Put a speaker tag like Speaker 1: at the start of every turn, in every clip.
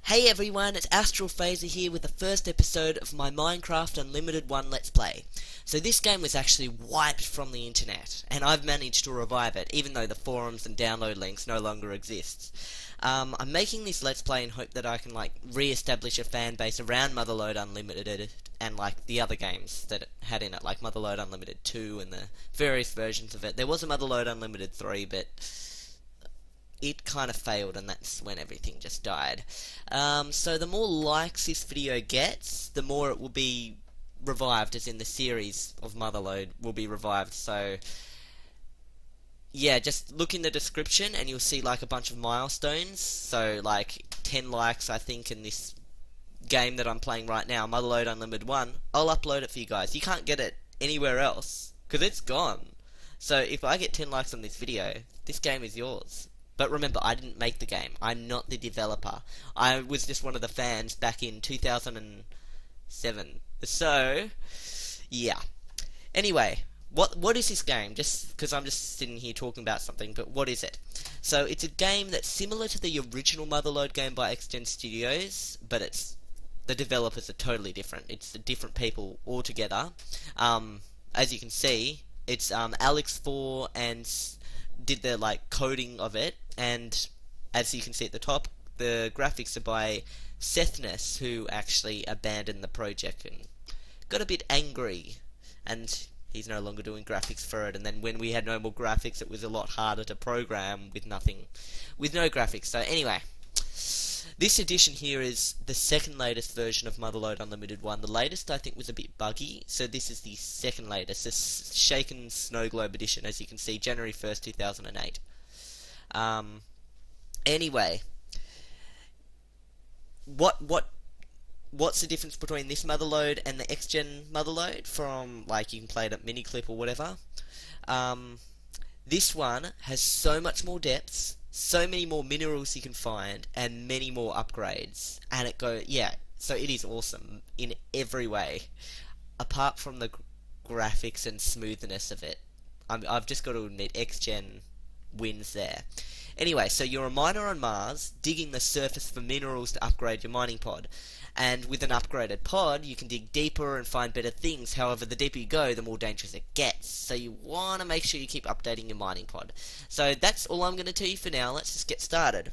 Speaker 1: Hey everyone, it's Astral Phaser here with the first episode of my Minecraft Unlimited 1 Let's Play. So this game was actually wiped from the internet, and I've managed to revive it, even though the forums and download links no longer exist. I'm making this Let's Play in hope that I can, re-establish a fan base around Motherload Unlimited and, the other games that it had in it, like Motherload Unlimited 2 and the various versions of it. There was a Motherload Unlimited 3, but it kind of failed, and that's when everything just died. So the more likes this video gets, the more it will be revived, as in the series of Motherload will be revived. So yeah, just look in the description and you'll see a bunch of milestones. So 10 likes I think in this game that I'm playing right now, Motherload Unlimited 1, I'll upload it for you guys. You can't get it anywhere else, because it's gone. So if I get 10 likes on this video, this game is yours. But remember, I didn't make the game. I'm not the developer. I was just one of the fans back in 2007. So, yeah. Anyway, what is this game? Just because I'm just sitting here talking about something, but what is it? So, it's a game that's similar to the original Motherload game by XGen Studios, but the developers are totally different. It's different people altogether. As you can see, it's Alex4 and did the coding of it, and as you can see at the top, the graphics are by Sethness, who actually abandoned the project and got a bit angry, and he's no longer doing graphics for it. And then when we had no more graphics, it was a lot harder to program with no graphics. So anyway, this edition here is the second latest version of Motherload Unlimited 1. The latest, I think, was a bit buggy, so this is the second latest, this Shaken Snow Globe edition, as you can see, January 1st, 2008. Anyway, what's the difference between this Motherload and the XGen Motherload from, you can play it at miniclip or whatever? This one has so much more depths, so many more minerals you can find, and many more upgrades. And so it is awesome in every way, apart from the graphics and smoothness of it. I've just got to admit, XGen wins there. Anyway, so you're a miner on Mars, digging the surface for minerals to upgrade your mining pod. And with an upgraded pod, you can dig deeper and find better things. However, the deeper you go, the more dangerous it gets. So you want to make sure you keep updating your mining pod. So that's all I'm going to tell you for now. Let's just get started.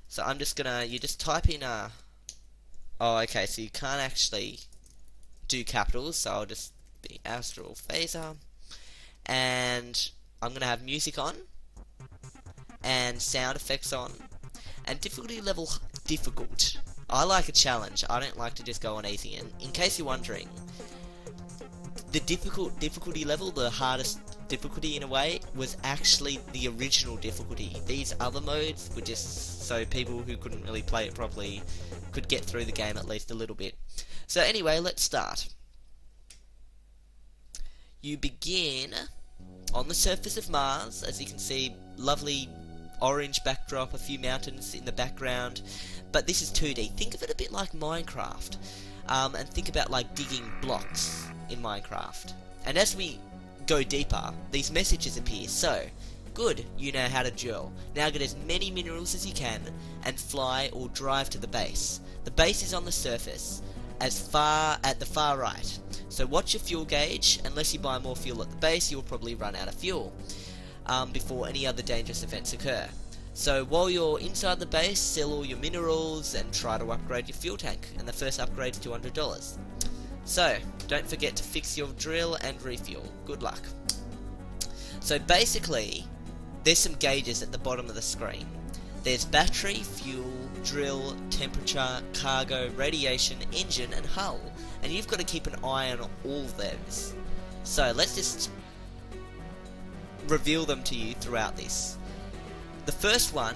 Speaker 1: So I'm just going to, you just type in oh, okay, so you can't actually do capitals. So I'll just be Astral Phaser. And I'm going to have music on. And sound effects on. And difficulty level difficult. I like a challenge. I don't like to just go on easy. And in case you're wondering, the difficulty level, the hardest difficulty in a way, was actually the original difficulty. These other modes were just so people who couldn't really play it properly could get through the game at least a little bit. So anyway, let's start. You begin on the surface of Mars. As you can see, lovely orange backdrop, a few mountains in the background, but this is 2D. Think of it a bit like Minecraft, and think about digging blocks in Minecraft. And as we go deeper, these messages appear. So, good, you know how to drill. Now get as many minerals as you can, and fly or drive to the base. The base is on the surface, at the far right. So watch your fuel gauge. Unless you buy more fuel at the base, you'll probably run out of fuel before any other dangerous events occur. So while you're inside the base, sell all your minerals and try to upgrade your fuel tank, and the first upgrade is $200. So don't forget to fix your drill and refuel. Good luck. So basically, there's some gauges at the bottom of the screen. There's battery, fuel, drill, temperature, cargo, radiation, engine, and hull, and you've got to keep an eye on all of those. So let's just reveal them to you throughout this. The first one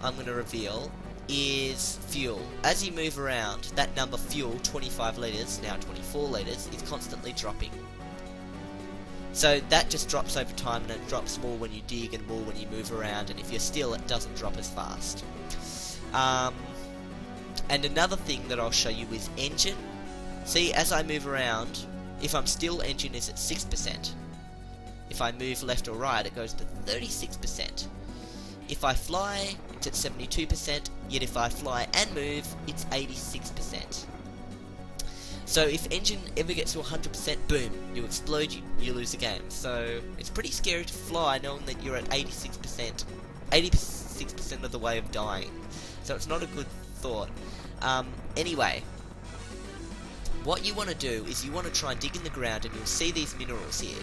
Speaker 1: I'm going to reveal is fuel. As you move around, that number fuel, 25 litres, now 24 litres, is constantly dropping. So that just drops over time, and it drops more when you dig and more when you move around, and if you're still, it doesn't drop as fast. And another thing that I'll show you is engine. See, as I move around, if I'm still, engine is at 6%. If I move left or right, it goes to 36%. If I fly, it's at 72%, yet if I fly and move, it's 86%. So if engine ever gets to 100%, boom, you explode, you lose the game. So it's pretty scary to fly knowing that you're at 86% of the way of dying. So it's not a good thought. Anyway, what you want to do is you want to try and dig in the ground, and you'll see these minerals here.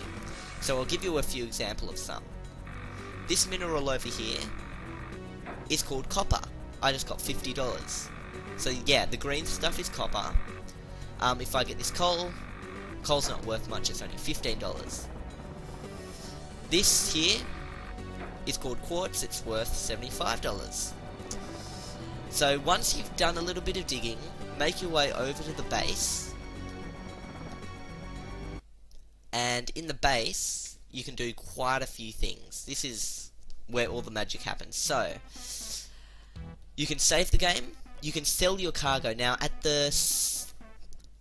Speaker 1: So I'll give you a few examples of some. This mineral over here is called copper. I just got $50. So yeah, the green stuff is copper. If I get this coal's not worth much, it's only $15. This here is called quartz, it's worth $75. So once you've done a little bit of digging, make your way over to the base, and in the base you can do quite a few things. This is where all the magic happens. So you can save the game, you can sell your cargo. Now at the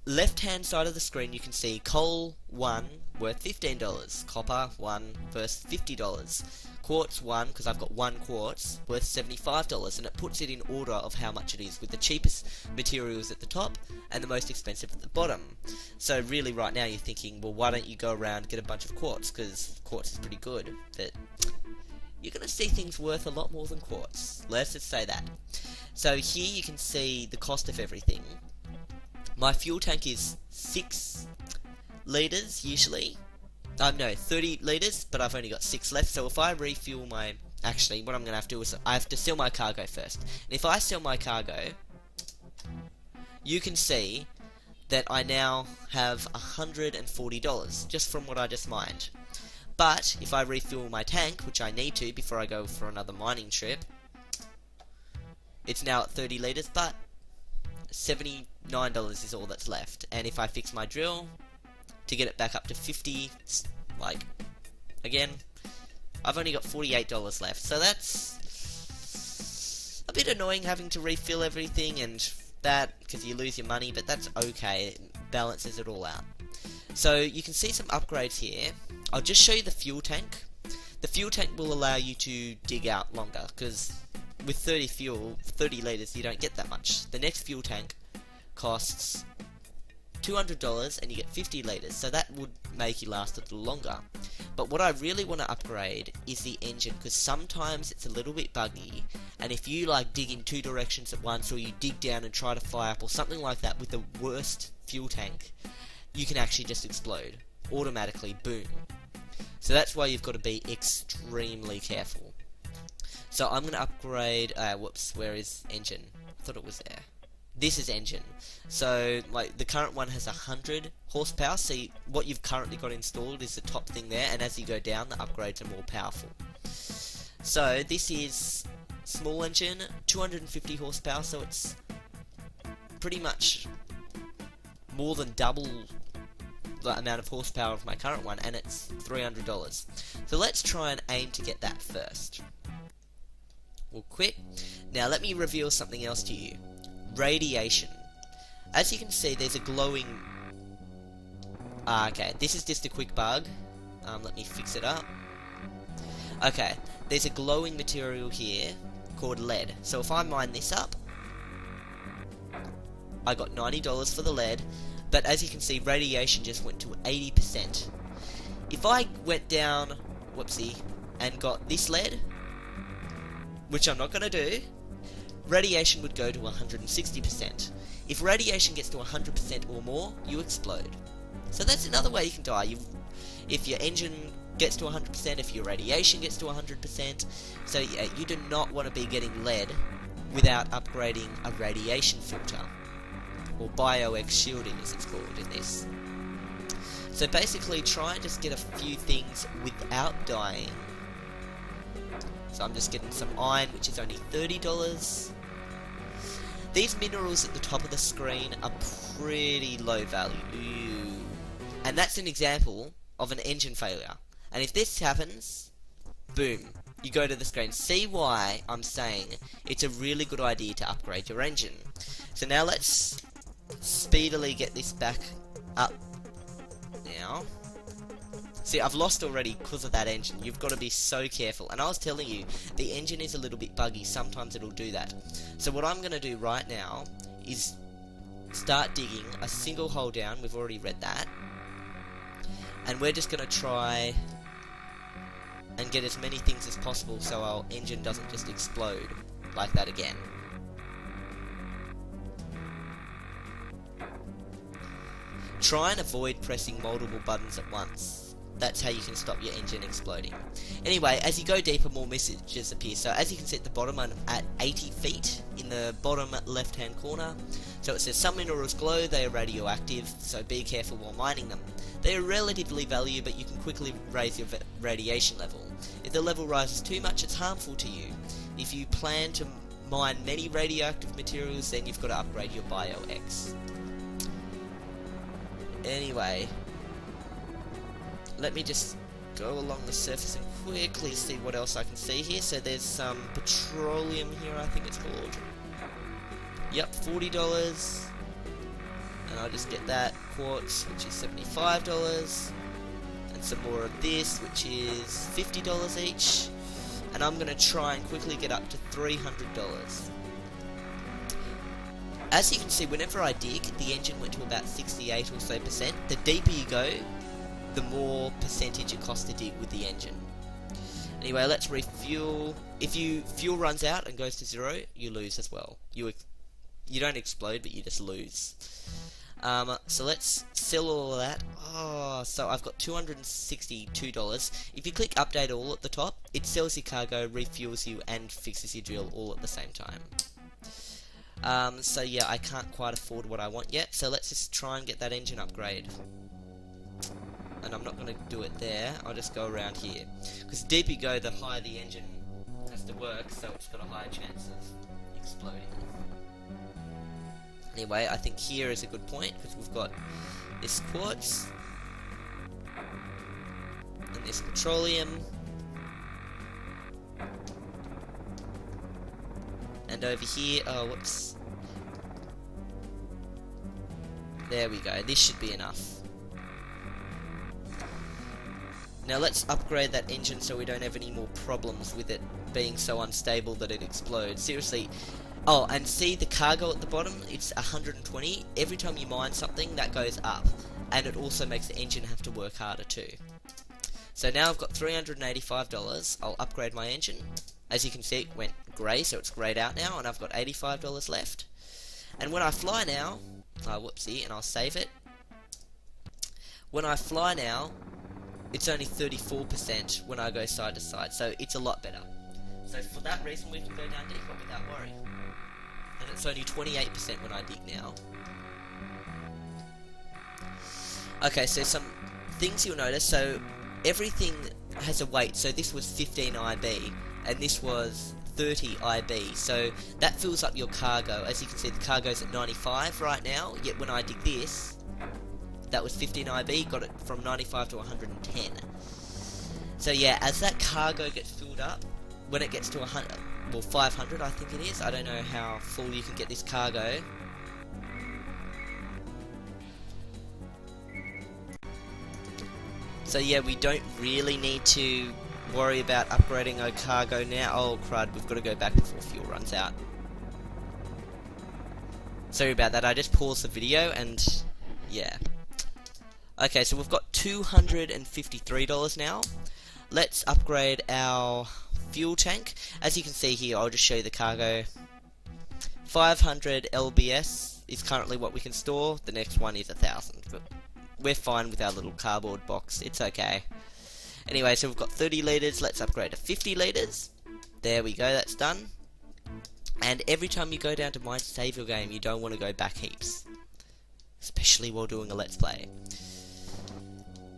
Speaker 1: left hand side of the screen you can see coal 1 worth $15, copper 1 worth $50, quartz 1, because I've got 1 quartz, worth $75, and it puts it in order of how much it is, with the cheapest materials at the top and the most expensive at the bottom. So really right now you're thinking, well, why don't you go around and get a bunch of quartz, because quartz is pretty good. But you're going to see things worth a lot more than quartz. Let's just say that. So here you can see the cost of everything. My fuel tank is 6 litres usually. No, 30 litres, but I've only got 6 left. So if I refuel my... Actually, what I'm going to have to do is I have to sell my cargo first. And if I sell my cargo, you can see that I now have $140 just from what I just mined. But if I refuel my tank, which I need to before I go for another mining trip, it's now at 30 litres, but $79 is all that's left. And if I fix my drill to get it back up to 50, like, again, I've only got $48 left. So that's a bit annoying having to refill everything and that, because you lose your money, but that's okay, it balances it all out. So you can see some upgrades here. I'll just show you the fuel tank. The fuel tank will allow you to dig out longer, because with 30 litres, you don't get that much. The next fuel tank costs $200 and you get 50 litres, so that would make you last a little longer. But what I really want to upgrade is the engine, because sometimes it's a little bit buggy, and if you like dig in 2 directions at once, or you dig down and try to fly up or something like that with the worst fuel tank, you can actually just explode automatically, boom. So that's why you've got to be extremely careful. So I'm going to upgrade, whoops, where is engine? I thought it was there. This is engine. So, like, the current one has 100 horsepower, so what you've currently got installed is the top thing there, and as you go down, the upgrades are more powerful. So, this is small engine, 250 horsepower, so it's pretty much more than double the amount of horsepower of my current one, and it's $300. So let's try and aim to get that first. We'll quit. Now let me reveal something else to you. Radiation. As you can see, there's a glowing... okay, this is just a quick bug. Let me fix it up. Okay, there's a glowing material here called lead. So if I mine this up, I got $90 for the lead, but as you can see, radiation just went to 80%. If I went down, whoopsie, and got this lead, which I'm not going to do, radiation would go to 160%. If radiation gets to 100% or more, you explode. So that's another way you can die. If your engine gets to 100%, if your radiation gets to 100%, so yeah, you do not want to be getting lead without upgrading a radiation filter, or BioX shielding as it's called in this. So basically try and just get a few things without dying. So I'm just getting some iron, which is only $30. These minerals at the top of the screen are pretty low value. Ooh. And that's an example of an engine failure. And if this happens, boom, you go to the screen. See why I'm saying it's a really good idea to upgrade your engine. So now let's speedily get this back up now. See, I've lost already because of that engine. You've got to be so careful. And I was telling you, the engine is a little bit buggy. Sometimes it'll do that. So what I'm going to do right now is start digging a single hole down. We've already read that. And we're just going to try and get as many things as possible so our engine doesn't just explode like that again. Try and avoid pressing multiple buttons at once. That's how you can stop your engine exploding. Anyway, as you go deeper, more messages appear. So as you can see at the bottom, I'm at 80 feet in the bottom left hand corner. So it says some minerals glow, they are radioactive, so be careful while mining them. They are relatively valuable, but you can quickly raise your radiation level. If the level rises too much, it's harmful to you. If you plan to mine many radioactive materials, then you've got to upgrade your Bio-X. Anyway, let me just go along the surface and quickly see what else I can see here. So there's some petroleum here, I think it's called. Yep, $40. And I'll just get that quartz, which is $75. And some more of this, which is $50 each. And I'm going to try and quickly get up to $300. As you can see, whenever I dig, the engine went to about 68 or so percent. The deeper you go, the more percentage it costs to dig with the engine. Anyway, let's refuel. If fuel runs out and goes to 0, you lose as well. You don't explode, but you just lose. So let's sell all of that. Oh, so I've got $262. If you click update all at the top, it sells your cargo, refuels you, and fixes your drill all at the same time. So yeah, I can't quite afford what I want yet, so let's just try and get that engine upgrade. And I'm not going to do it there, I'll just go around here. Because the deeper you go, the higher the engine has to work, so it's got a higher chance of exploding. Anyway, I think here is a good point, because we've got this quartz, and this petroleum, and over here, oh whoops, there we go, this should be enough. Now let's upgrade that engine so we don't have any more problems with it being so unstable that it explodes. Seriously. Oh, and see the cargo at the bottom? It's 120. Every time you mine something, that goes up. And it also makes the engine have to work harder too. So now I've got $385. I'll upgrade my engine. As you can see, it went grey, so it's greyed out now. And I've got $85 left. And when I fly now... Oh, whoopsie, and I'll save it. When I fly now... It's only 34% when I go side to side, so it's a lot better. So for that reason we can go down deeper without worry. And it's only 28% when I dig now. Okay, so some things you'll notice, so everything has a weight, so this was 15 IB, and this was 30 IB, so that fills up your cargo. As you can see, the cargo's at 95 right now, yet when I dig this, that was 15 IB, got it from 95 to 110. So yeah, as that cargo gets filled up, when it gets to 100, well 500 I think it is, I don't know how full you can get this cargo. So yeah, we don't really need to worry about upgrading our cargo now. Oh crud, we've got to go back before fuel runs out. Sorry about that, I just paused the video and yeah. Okay, so we've got $253 now. Let's upgrade our fuel tank. As you can see here, I'll just show you the cargo. 500 LBS is currently what we can store. The next one is 1,000, but we're fine with our little cardboard box. It's okay. Anyway, so we've got 30 litres. Let's upgrade to 50 litres. There we go, that's done. And every time you go down to mine, save your game. You don't want to go back heaps, especially while doing a Let's Play.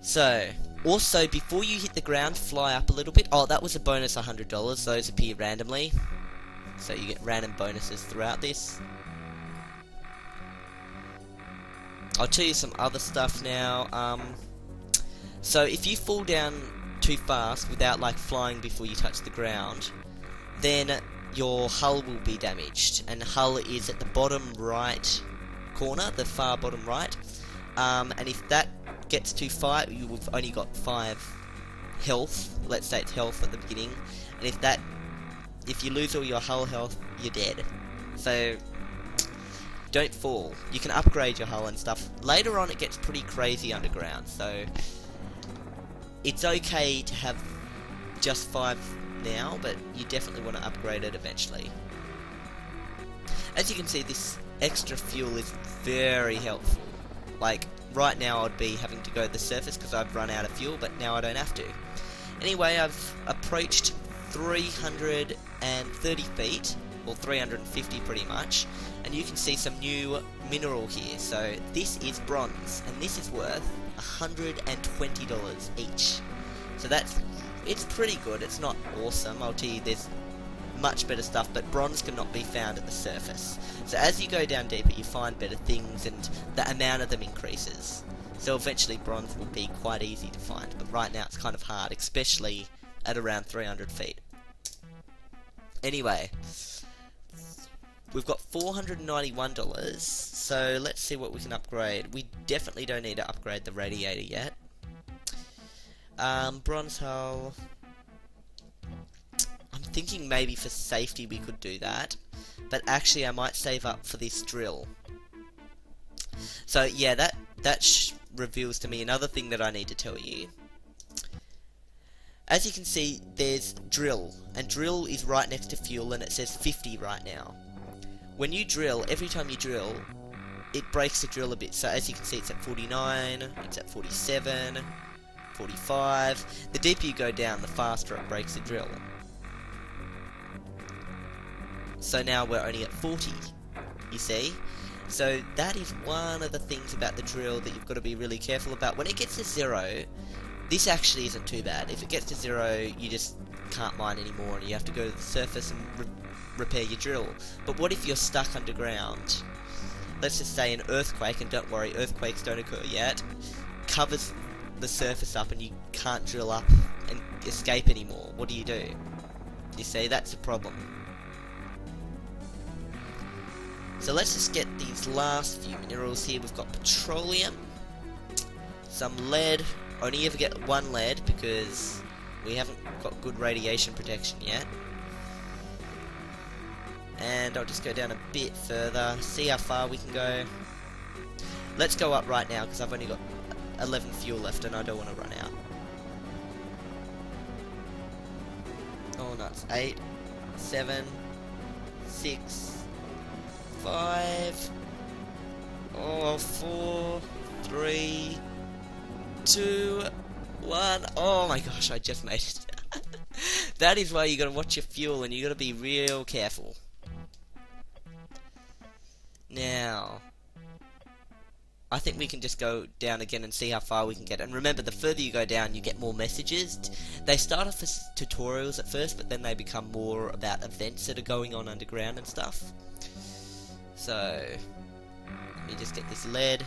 Speaker 1: So, also, before you hit the ground, fly up a little bit. Oh, that was a bonus $100. Those appear randomly. So you get random bonuses throughout this. I'll tell you some other stuff now. So if you fall down too fast without like flying before you touch the ground, then your hull will be damaged. And hull is at the bottom right corner, the far bottom right. And if that gets to 5, you've only got 5 health. Let's say it's health at the beginning, and if you lose all your hull health, you're dead. So don't fall. You can upgrade your hull and stuff. Later on, it gets pretty crazy underground, so it's okay to have just 5 now, but you definitely want to upgrade it eventually. As you can see, this extra fuel is very helpful. Like, right now I'd be having to go to the surface because I've run out of fuel, but now I don't have to. Anyway, I've approached 330 feet, or 350 pretty much, and you can see some new mineral here. So this is bronze, and this is worth $120 each. So it's pretty good. It's not awesome, I'll tell you, there's much better stuff, but bronze cannot be found at the surface. So as you go down deeper, you find better things, and the amount of them increases. So eventually bronze will be quite easy to find, but right now it's kind of hard, especially at around 300 feet. Anyway, we've got $491, so let's see what we can upgrade. We definitely don't need to upgrade the radiator yet. Bronze hull. I'm thinking maybe for safety we could do that, but actually I might save up for this drill. So yeah, that reveals to me another thing that I need to tell you. As you can see, there's drill, and drill is right next to fuel, and it says 50 right now. When you drill, every time you drill, it breaks the drill a bit. So as you can see, it's at 49, it's at 47, 45. The deeper you go down, the faster it breaks the drill. So now we're only at 40, you see? So that is one of the things about the drill that you've got to be really careful about. When it gets to 0, this actually isn't too bad. If it gets to 0, you just can't mine anymore, and you have to go to the surface and repair your drill. But what if you're stuck underground? Let's just say an earthquake, and don't worry, earthquakes don't occur yet, covers the surface up and you can't drill up and escape anymore. What do? You see, that's a problem. So let's just get these last few minerals here. We've got petroleum, some lead. Only ever get 1 lead because we haven't got good radiation protection yet. And I'll just go down a bit further, see how far we can go. Let's go up right now because I've only got 11 fuel left and I don't want to run out. Oh nuts. 8, 7, 6, 5, 4, 3, 2, 1. Oh my gosh, I just made it. That is why you gotta watch your fuel and you gotta be real careful. Now, I think we can just go down again and see how far we can get. And remember, the further you go down, you get more messages. They start off as tutorials at first, but then they become more about events that are going on underground and stuff. So, let me just get this lead.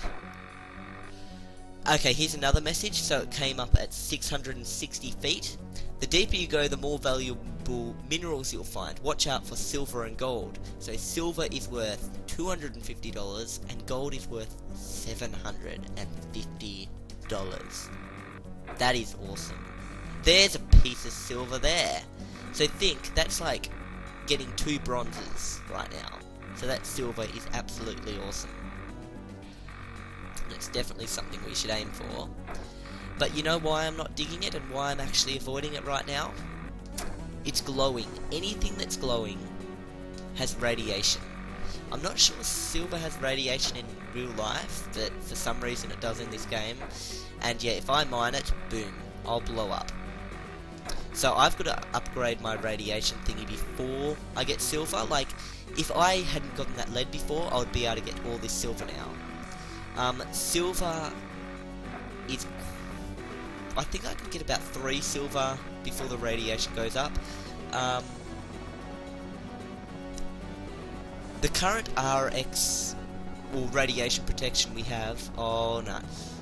Speaker 1: Okay, here's another message. So it came up at 660 feet. The deeper you go, the more valuable minerals you'll find. Watch out for silver and gold. So silver is worth $250 and gold is worth $750. That is awesome. There's a piece of silver there. So think, that's like getting 2 bronzes right now. So that silver is absolutely awesome. It's definitely something we should aim for. But you know why I'm not digging it and why I'm actually avoiding it right now? It's glowing. Anything that's glowing has radiation. I'm not sure silver has radiation in real life, but for some reason it does in this game. And yeah, if I mine it, boom, I'll blow up. So I've got to upgrade my radiation thingy before I get silver. Like, if I hadn't gotten that lead before, I would be able to get all this silver now. Silver is... I think I could get about 3 silver before the radiation goes up. The current RX, or radiation protection we have... Oh, nuts.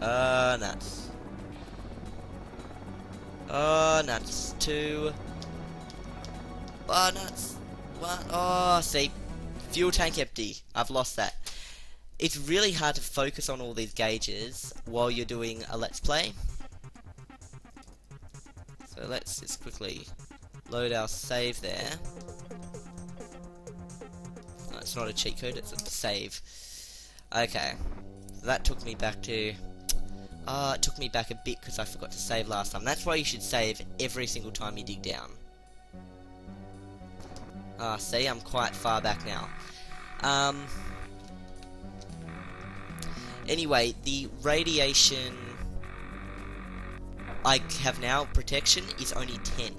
Speaker 1: Nuts. Oh, nuts. 2. Oh, nuts. 1. Oh, see. Fuel tank empty. I've lost that. It's really hard to focus on all these gauges while you're doing a Let's Play. So let's just quickly load our save there. No, it's not a cheat code, it's a save. Okay, that took me back to... it took me back a bit because I forgot to save last time. That's why you should save every single time you dig down. See, I'm quite far back now. Anyway, the radiation I have now, protection, is only 10.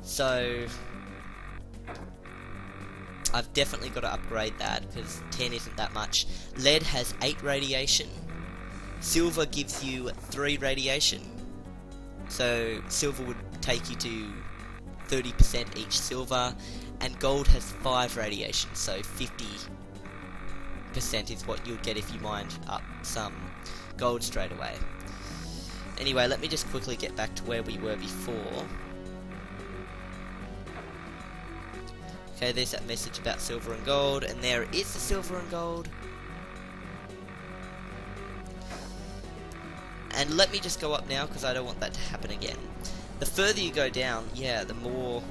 Speaker 1: So I've definitely got to upgrade that, because 10 isn't that much. Lead has 8 radiation. Silver gives you 3 radiation. So silver would take you to 30% each silver. And gold has 5 radiation, so 50% is what you'd get if you mined up some gold straight away. Anyway, let me just quickly get back to where we were before. Okay, there's that message about silver and gold, and there is the silver and gold. And let me just go up now, because I don't want that to happen again. The further you go down, yeah, the more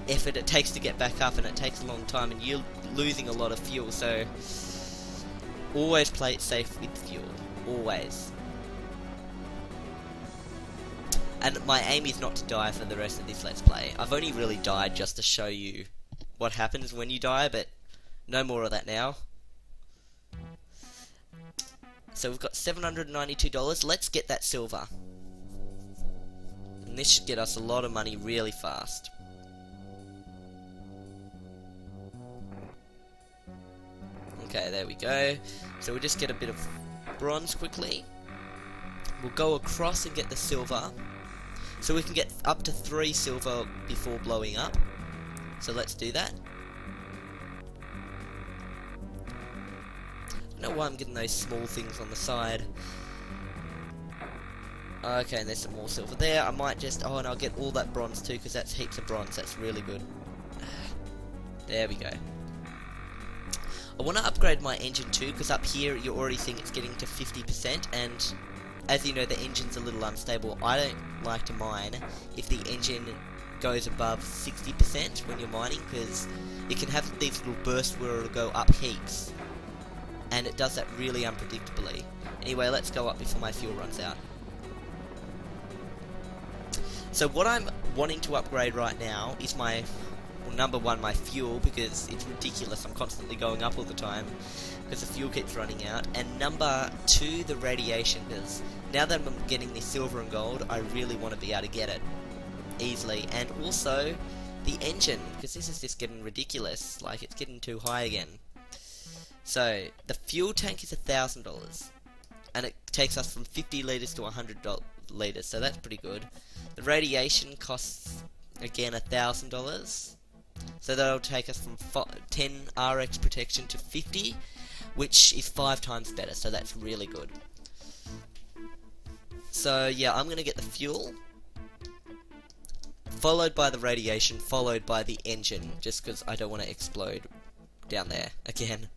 Speaker 1: effort it takes to get back up, and it takes a long time, and you're losing a lot of fuel, so always play it safe with fuel. Always. And my aim is not to die for the rest of this Let's Play. I've only really died just to show you what happens when you die, but no more of that now. So we've got $792. Let's get that silver. And this should get us a lot of money really fast. Okay, there we go. So we'll just get a bit of bronze quickly. We'll go across and get the silver. So we can get up to 3 silver before blowing up. So let's do that. I don't know why I'm getting those small things on the side. Okay, and there's some more silver there. I might just... Oh, and I'll get all that bronze too, because that's heaps of bronze. That's really good. There we go. I want to upgrade my engine too, because up here you're already seeing it's getting to 50%, and as you know, the engine's a little unstable. I don't like to mine if the engine goes above 60% when you're mining, because it can have these little bursts where it'll go up heaps, and it does that really unpredictably. Anyway, let's go up before my fuel runs out. So what I'm wanting to upgrade right now is my... Well, number one, my fuel, because it's ridiculous. I'm constantly going up all the time because the fuel keeps running out. And number 2, the radiation, because now that I'm getting this silver and gold, I really want to be able to get it easily. And also the engine, because this is just getting ridiculous. Like, it's getting too high again. So the fuel tank is $1,000, and it takes us from 50 litres to 100 litres, so that's pretty good. The radiation costs again $1,000. So that'll take us from 10 RX protection to 50, which is 5 times better, so that's really good. So yeah, I'm going to get the fuel, followed by the radiation, followed by the engine, just because I don't want to explode down there again.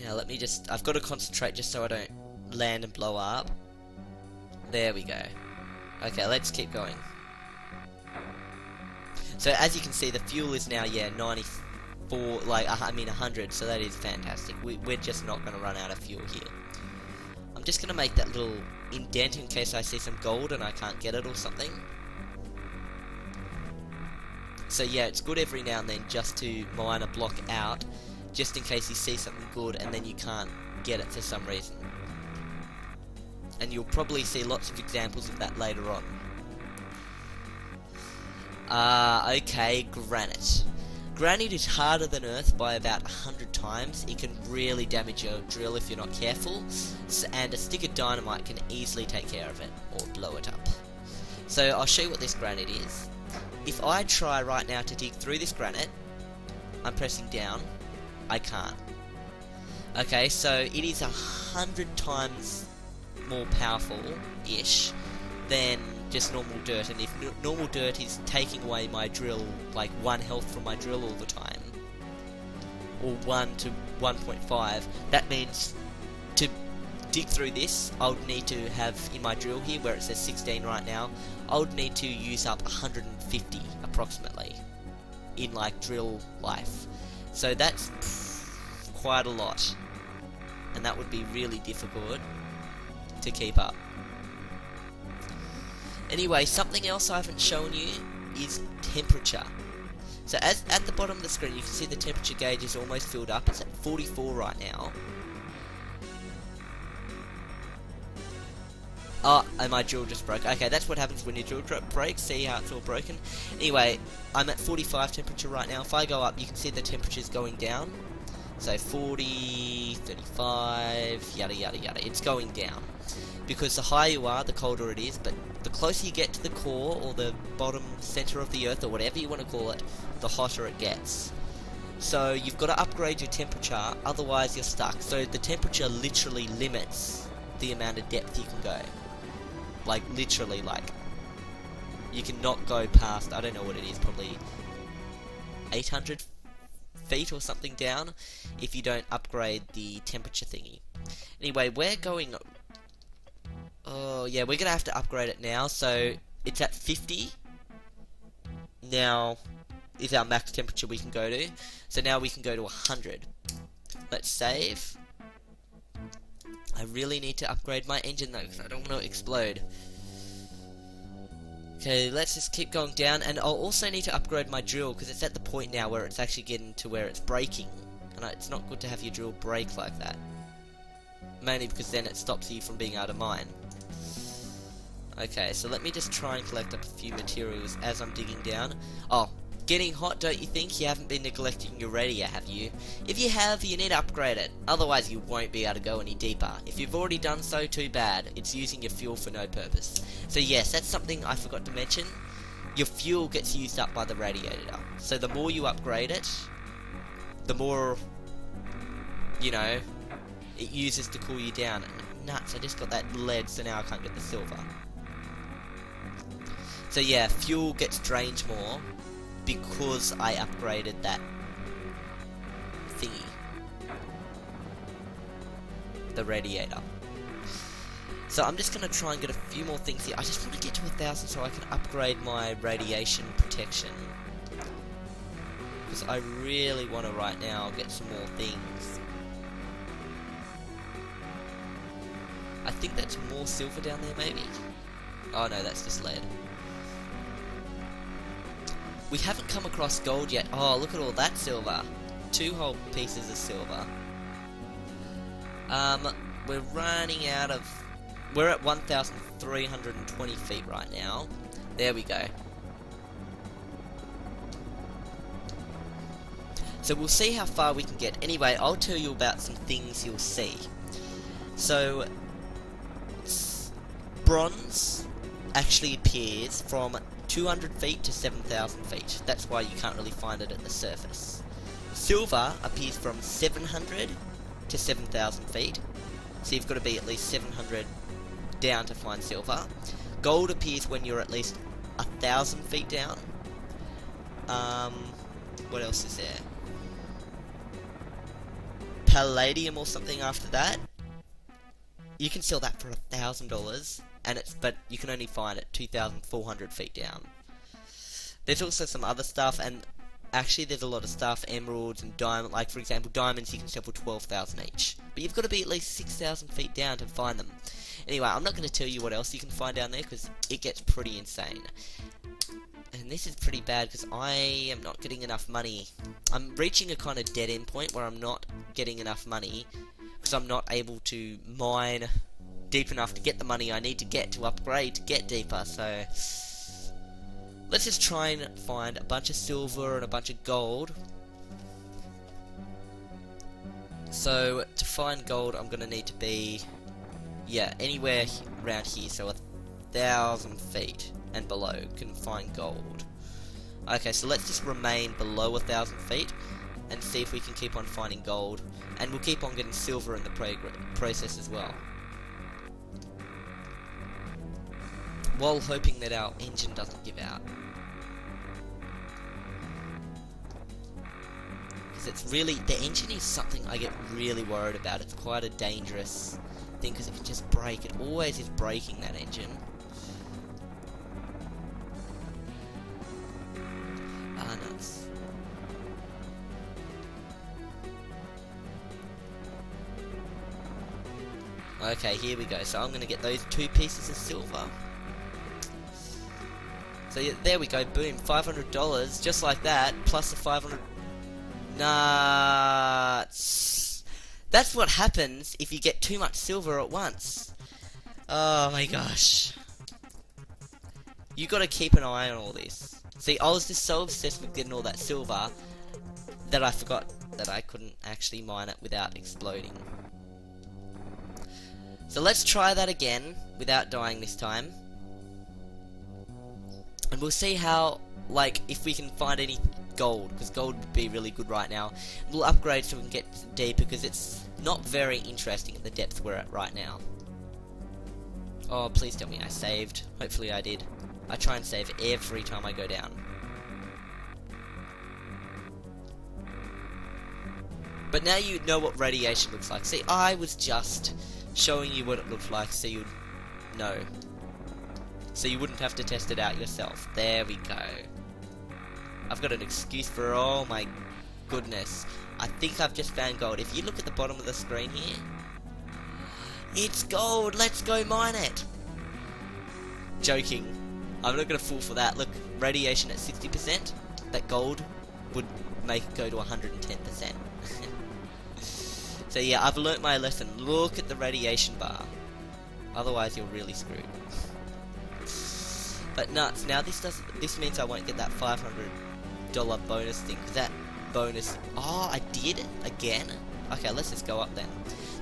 Speaker 1: Now let me just... I've got to concentrate just so I don't land and blow up. There we go. Okay, let's keep going. So as you can see, the fuel is now, yeah, 94, like, I mean 100, so that is fantastic. We're just not going to run out of fuel here. I'm just going to make that little indent in case I see some gold and I can't get it or something. So yeah, it's good every now and then just to mine a block out, just in case you see something good and then you can't get it for some reason. And you'll probably see lots of examples of that later on. Okay, granite. Granite is harder than earth by about 100 times. It can really damage your drill if you're not careful, and a stick of dynamite can easily take care of it, or blow it up. So I'll show you what this granite is. If I try right now to dig through this granite, I'm pressing down, I can't. Okay, so it is 100 times more powerful-ish than just normal dirt, and if normal dirt is taking away my drill, like 1 health from my drill all the time, or 1 to 1.5, that means to dig through this, I would need to have in my drill here, where it says 16 right now, I would need to use up 150 approximately in like drill life. So that's quite a lot, and that would be really difficult to keep up. Anyway, something else I haven't shown you is temperature. So as at the bottom of the screen, you can see the temperature gauge is almost filled up. It's at 44 right now. Oh, and my drill just broke. Okay, that's what happens when your drill breaks. See how it's all broken? Anyway, I'm at 45 temperature right now. If I go up, you can see the temperature's going down. So 40, 35, yada yada yada. It's going down. Because the higher you are, the colder it is, but the closer you get to the core, or the bottom center of the earth, or whatever you want to call it, the hotter it gets. So you've got to upgrade your temperature, otherwise you're stuck. So the temperature literally limits the amount of depth you can go. Like, literally, like, you cannot go past, I don't know what it is, probably 800 feet or something down, if you don't upgrade the temperature thingy. Anyway, we're going... Oh, yeah, we're gonna have to upgrade it now, so it's at 50. Now, is our max temperature we can go to. So now we can go to 100. Let's save. I really need to upgrade my engine though, because I don't want to explode. Okay, let's just keep going down, and I'll also need to upgrade my drill, because it's at the point now where it's actually getting to where it's breaking. And it's not good to have your drill break like that. Mainly because then it stops you from being able to mine. Okay, so let me just try and collect up a few materials as I'm digging down. Oh, getting hot, don't you think? You haven't been neglecting your radio, have you? If you have, you need to upgrade it. Otherwise, you won't be able to go any deeper. If you've already done so, too bad. It's using your fuel for no purpose. So yes, that's something I forgot to mention. Your fuel gets used up by the radiator. So the more you upgrade it, the more, you know, it uses to cool you down. Nuts, I just got that lead, so now I can't get the silver. So yeah, fuel gets drained more because I upgraded that thingy. The radiator. So I'm just going to try and get a few more things here. I just want to get to 1,000 so I can upgrade my radiation protection. Because I really want to right now get some more things. I think that's more silver down there maybe. Oh no, that's just lead. We haven't come across gold yet. Oh, look at all that silver. 2 whole pieces of silver. We're running out of... We're at 1,320 feet right now. There we go. So we'll see how far we can get. Anyway, I'll tell you about some things you'll see. So, bronze actually appears from 200 feet to 7,000 feet. That's why you can't really find it at the surface. Silver appears from 700 to 7,000 feet. So you've got to be at least 700 down to find silver. Gold appears when you're at least 1,000 feet down. What else is there? Palladium or something after that. You can sell that for $1,000. But you can only find it 2,400 feet down. There's also some other stuff, and actually there's a lot of stuff, emeralds and diamond, like for example diamonds you can sell for 12,000 each. But you've got to be at least 6,000 feet down to find them. Anyway, I'm not going to tell you what else you can find down there, because it gets pretty insane. And this is pretty bad, because I am not getting enough money. I'm reaching a kind of dead end point where I'm not getting enough money, because I'm not able to mine deep enough to get the money I need to get to upgrade to get deeper. So let's just try and find a bunch of silver and a bunch of gold. So to find gold I'm gonna need to be, yeah, anywhere around here, so 1,000 feet and below can find gold. Okay, so let's just remain below 1,000 feet and see if we can keep on finding gold, and we'll keep on getting silver in the process as well. while hoping that our engine doesn't give out. Because it's really, the engine is something I get really worried about. It's quite a dangerous thing because it can just break. It always is breaking, that engine. Ah, nuts. Okay, here we go. So I'm going to get those 2 pieces of silver. So yeah, there we go. Boom, $500, just like that, plus the 500. Nuts. That's what happens if you get too much silver at once. Oh my gosh. You got to keep an eye on all this. See, I was just so obsessed with getting all that silver that I forgot that I couldn't actually mine it without exploding. So let's try that again, without dying this time. And we'll see how, like, if we can find any gold, because gold would be really good right now. We'll upgrade so we can get deep, because it's not very interesting at the depth we're at right now. Oh, please tell me I saved. Hopefully I did. I try and save every time I go down. But now you know what radiation looks like. See, I was just showing you what it looked like so you'd know. So you wouldn't have to test it out yourself. There we go. I've got an excuse for, oh my goodness. I think I've just found gold. If you look at the bottom of the screen here, it's gold. Let's go mine it. Joking. I'm not going to fall for that. Look, radiation at 60%. That gold would make it go to 110%. So yeah, I've learnt my lesson. Look at the radiation bar. Otherwise you're really screwed. But nuts, now this means I won't get that $500 bonus thing, because that bonus, oh, I did again? Okay, let's just go up then.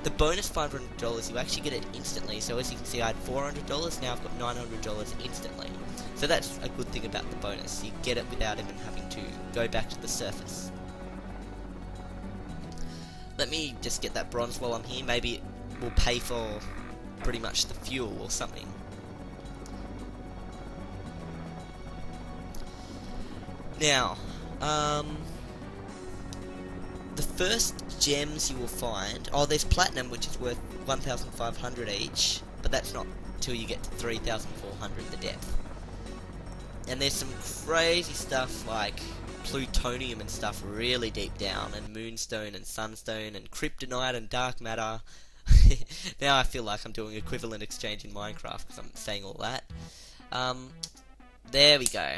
Speaker 1: The bonus $500, you actually get it instantly, so as you can see I had $400, now I've got $900 instantly. So that's a good thing about the bonus, you get it without even having to go back to the surface. Let me just get that bronze while I'm here, maybe it will pay for pretty much the fuel or something. Now, the first gems you will find, oh, there's platinum, which is worth 1,500 each, but that's not till you get to 3,400 the depth. And there's some crazy stuff like plutonium and stuff really deep down, and moonstone and sunstone and kryptonite and dark matter. Now I feel like I'm doing equivalent exchange in Minecraft because I'm saying all that. There we go.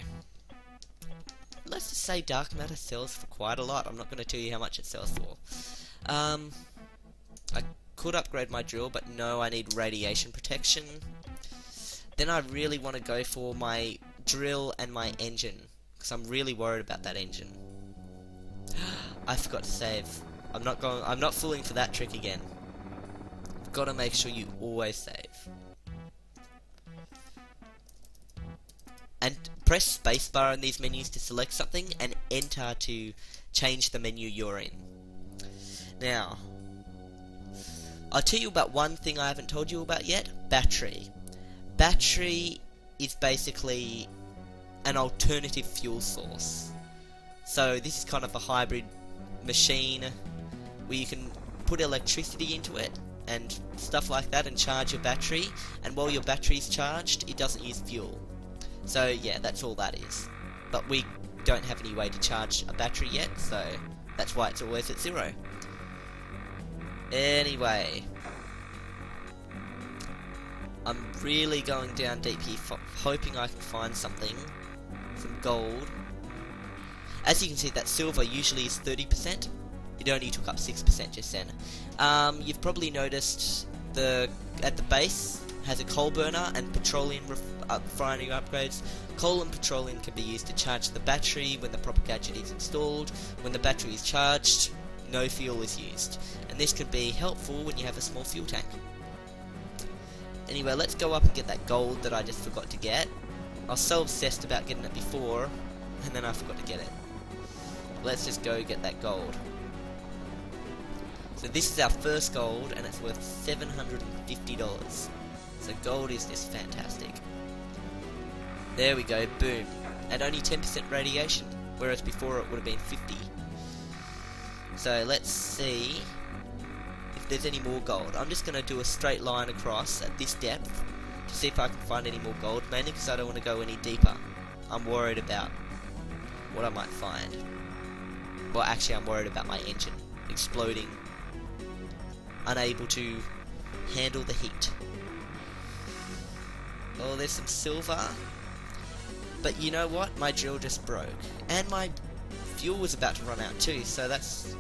Speaker 1: Let's just say dark matter sells for quite a lot. I'm not going to tell you how much it sells for. I could upgrade my drill, but no, I need radiation protection. Then I really want to go for my drill and my engine, because I'm really worried about that engine. I forgot to save. I'm not falling for that trick again. You've got to make sure you always save. And press spacebar in these menus to select something, and enter to change the menu you're in. Now, I'll tell you about one thing I haven't told you about yet. Battery. Battery is basically an alternative fuel source. So this is kind of a hybrid machine where you can put electricity into it and stuff like that and charge your battery, and while your battery's charged, it doesn't use fuel. So yeah, that's all that is. But we don't have any way to charge a battery yet, so that's why it's always at 0. Anyway, I'm really going down deep here, hoping I can find something, some gold. As you can see, that silver usually is 30%. It only took up 6% just then. You've probably noticed at the base has a coal burner and petroleum refinery upgrades. Coal and petroleum can be used to charge the battery when the proper gadget is installed. When the battery is charged, no fuel is used, and this can be helpful when you have a small fuel tank. Anyway, let's go up and get that gold that I just forgot to get. I was so obsessed about getting it before, and then I forgot to get it. Let's just go get that gold. So this is our first gold, and it's worth $750. So gold is just fantastic. There we go, boom. At only 10% radiation, whereas before it would have been 50. So let's see if there's any more gold. I'm just going to do a straight line across at this depth to see if I can find any more gold, mainly because I don't want to go any deeper. I'm worried about what I might find. Well, actually I'm worried about my engine exploding, unable to handle the heat. Oh, there's some silver. But you know what? My drill just broke. And my fuel was about to run out too, so that's...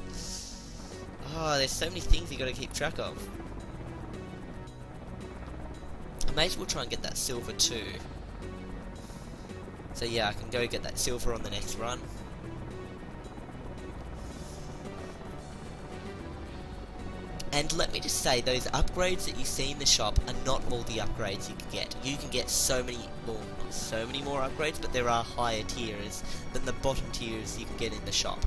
Speaker 1: Oh, there's so many things you gotta keep track of. I may as well try and get that silver too. So yeah, I can go get that silver on the next run. And let me just say, those upgrades that you see in the shop are not all the upgrades you can get. You can get so many, well, not so many more upgrades, but there are higher tiers than the bottom tiers you can get in the shop.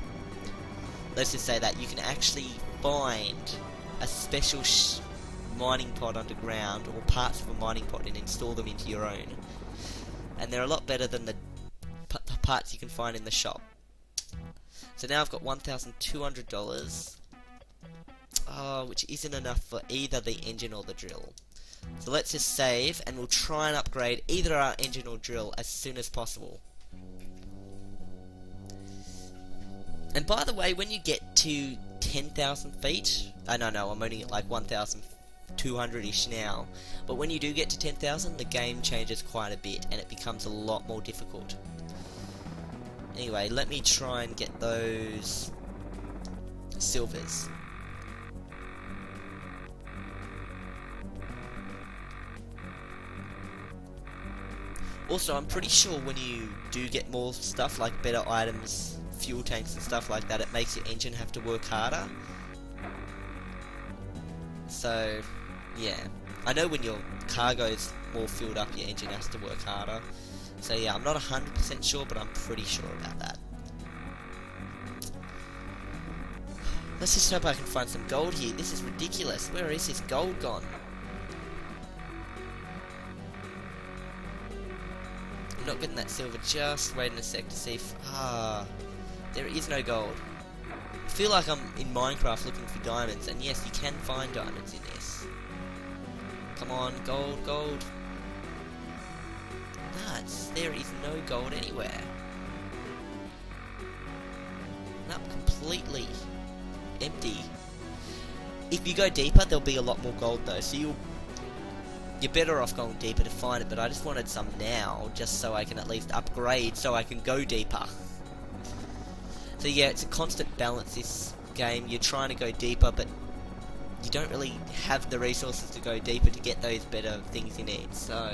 Speaker 1: Let's just say that you can actually find a special mining pod underground, or parts of a mining pod, and install them into your own. And they're a lot better than the parts you can find in the shop. So now I've got $1,200. Which isn't enough for either the engine or the drill. So let's just save, and we'll try and upgrade either our engine or drill as soon as possible. And by the way, when you get to 10,000 feet, no, I'm only at like 1,200-ish now, but when you do get to 10,000, the game changes quite a bit, and it becomes a lot more difficult. Anyway, let me try and get those silvers. Also, I'm pretty sure when you do get more stuff, like better items, fuel tanks and stuff like that, it makes your engine have to work harder. So, yeah. I know when your cargo's more filled up, your engine has to work harder. So yeah, I'm not 100% sure, but I'm pretty sure about that. Let's just hope I can find some gold here. This is ridiculous. Where is this gold gone? I'm not getting that silver, just waiting a sec to see if... there is no gold. I feel like I'm in Minecraft looking for diamonds, and yes, you can find diamonds in this. Come on, gold, gold. Nuts, there is no gold anywhere. Nope, completely empty. If you go deeper, there'll be a lot more gold though, so you're better off going deeper to find it, but I just wanted some now, just so I can at least upgrade so I can go deeper. So yeah, it's a constant balance, this game. You're trying to go deeper, but you don't really have the resources to go deeper to get those better things you need, so...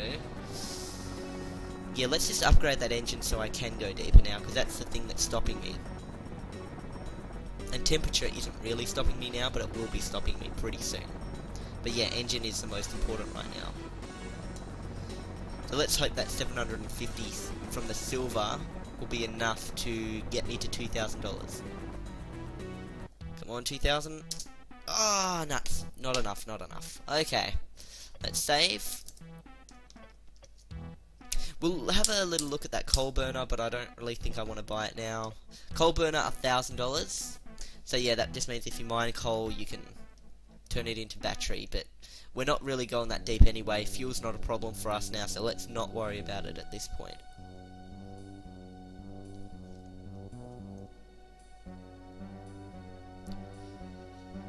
Speaker 1: Yeah, let's just upgrade that engine so I can go deeper now, because that's the thing that's stopping me. And temperature isn't really stopping me now, but it will be stopping me pretty soon. But yeah, engine is the most important right now. So let's hope that 750 from the silver will be enough to get me to $2,000. Come on, 2,000. Ah, nuts. Not enough, not enough. Okay. Let's save. We'll have a little look at that coal burner, but I don't really think I want to buy it now. Coal burner, $1,000. So yeah, that just means if you mine coal, you can turn it into battery, but we're not really going that deep anyway. Fuel's not a problem for us now, so let's not worry about it at this point.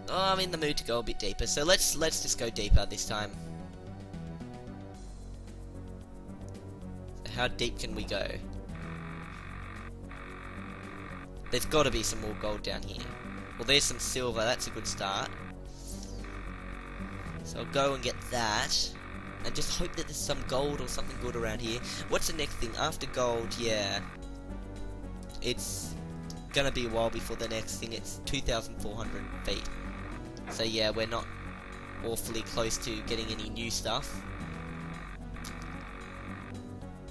Speaker 1: Oh, I'm in the mood to go a bit deeper, so let's just go deeper this time. So how deep can we go? There's got to be some more gold down here. Well, there's some silver, that's a good start. So I'll go and get that, and just hope that there's some gold or something good around here. What's the next thing? After gold, yeah. It's gonna be a while before the next thing. It's 2,400 feet. So yeah, we're not awfully close to getting any new stuff.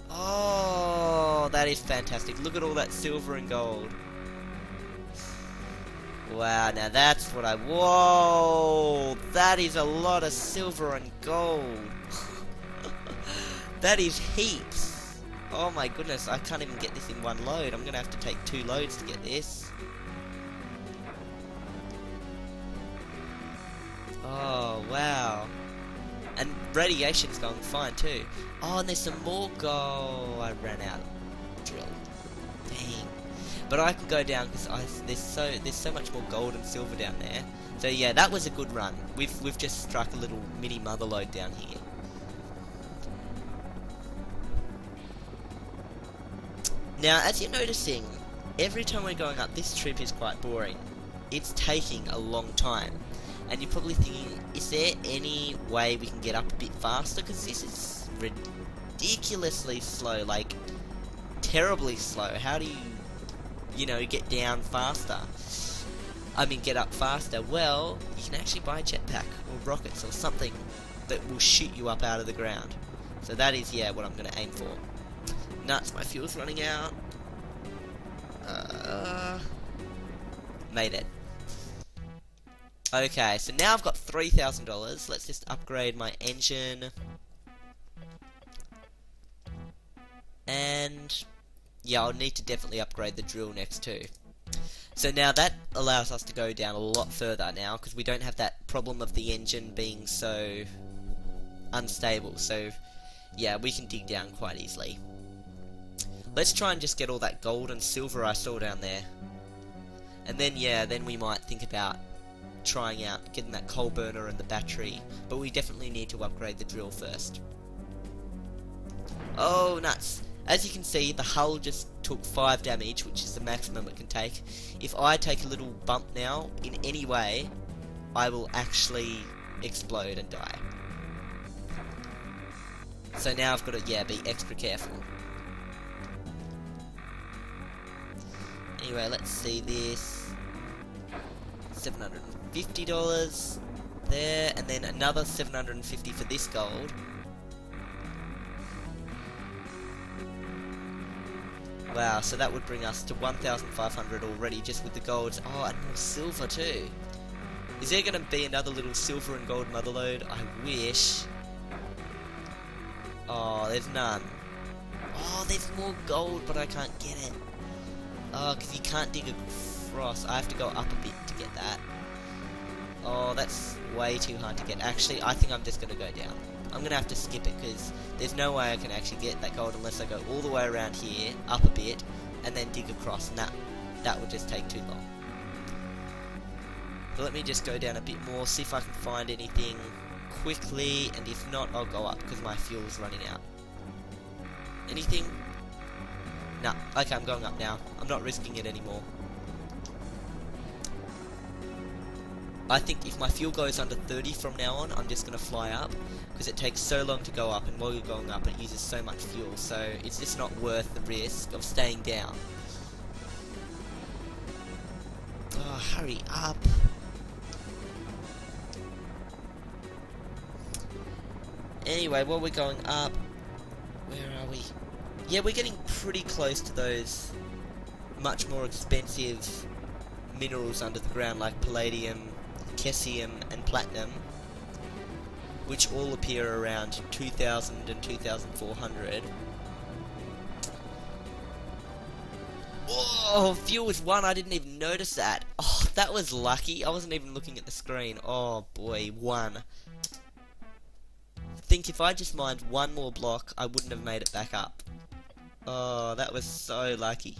Speaker 1: Oh, that is fantastic. Look at all that silver and gold. Wow, now that's what I... Whoa! That is a lot of silver and gold. That is heaps. Oh my goodness, I can't even get this in one load. I'm gonna have to take 2 loads to get this. Oh, wow. And radiation's going fine too. Oh, and there's some more gold. I ran out of drill. Dang. But I can go down because there's so much more gold and silver down there. So yeah, that was a good run. We've just struck a little mini Motherload down here. Now, as you're noticing, every time we're going up, this trip is quite boring. It's taking a long time. And you're probably thinking, is there any way we can get up a bit faster? Because this is ridiculously slow, like, terribly slow. How do you know, get down faster? I mean, get up faster. Well, you can actually buy a jetpack, or rockets, or something that will shoot you up out of the ground. So that is, yeah, what I'm going to aim for. Nuts, my fuel's running out. Made it. Okay, so now I've got $3,000. Let's just upgrade my engine. And yeah, I'll need to definitely upgrade the drill next too. So now that allows us to go down a lot further now, because we don't have that problem of the engine being so unstable. So yeah, we can dig down quite easily. Let's try and just get all that gold and silver I saw down there. And then yeah, then we might think about trying out getting that coal burner and the battery, but we definitely need to upgrade the drill first. Oh, nuts. As you can see, the hull just took 5 damage, which is the maximum it can take. If I take a little bump now, in any way, I will actually explode and die. So now I've got to, yeah, be extra careful. Anyway, let's see this. $750 there, and then another $750 for this gold. Wow, so that would bring us to 1,500 already just with the golds. Oh, and more silver too. Is there going to be another little silver and gold Motherload? I wish. Oh, there's none. Oh, there's more gold, but I can't get it. Oh, because you can't dig across. I have to go up a bit to get that. Oh, that's way too hard to get. Actually, I think I'm just going to go down. I'm going to have to skip it because there's no way I can actually get that gold unless I go all the way around here, up a bit, and then dig across, and that would just take too long. So let me just go down a bit more, see if I can find anything quickly, and if not, I'll go up because my fuel's running out. Anything? Nah, okay, I'm going up now. I'm not risking it anymore. I think if my fuel goes under 30 from now on, I'm just going to fly up, because it takes so long to go up, and while you're going up it uses so much fuel, so it's just not worth the risk of staying down. Oh, hurry up. Anyway, while we're going up, where are we? Yeah, we're getting pretty close to those much more expensive minerals under the ground, like palladium, Cesium and platinum, which all appear around 2,000 and 2,400. Oh, fuel was 1, I didn't even notice that. Oh, that was lucky. I wasn't even looking at the screen. Oh boy, 1. I think if I just mined 1 more block, I wouldn't have made it back up. Oh, that was so lucky.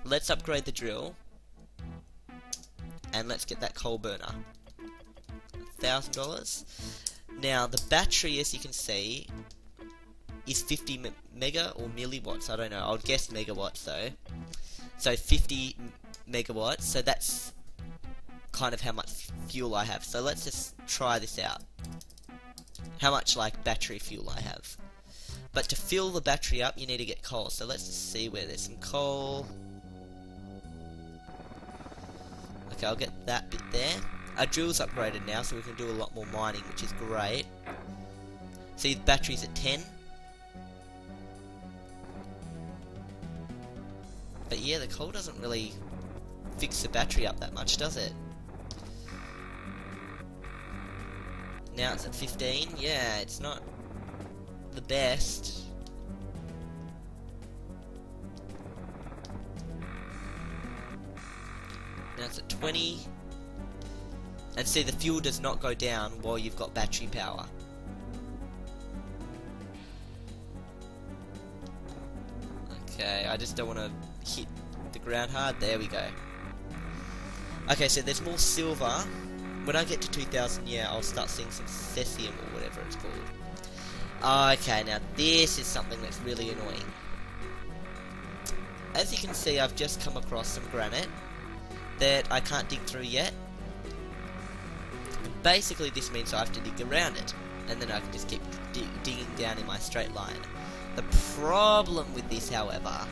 Speaker 1: Let's upgrade the drill. And let's get that coal burner. $1,000. Now, the battery, as you can see, is 50 mega or milliwatts. I don't know. I would guess megawatts, though. So, 50 megawatts. So, that's kind of how much fuel I have. So, let's just try this out. How much, like, battery fuel I have. But to fill the battery up, you need to get coal. So, let's just see where there's some coal. Okay, I'll get that bit there. Our drill's upgraded now, so we can do a lot more mining, which is great. See, the battery's at 10. But yeah, the coal doesn't really fix the battery up that much, does it? Now it's at 15. Yeah, it's not the best. Now it's at 20. And see, the fuel does not go down while you've got battery power. Okay, I just don't want to hit the ground hard. There we go. Okay, so there's more silver. When I get to 2000, yeah, I'll start seeing some cesium or whatever it's called. Okay, now this is something that's really annoying. As you can see, I've just come across some granite that I can't dig through yet. Basically, this means I have to dig around it, and then I can just keep digging down in my straight line. The problem with this, however,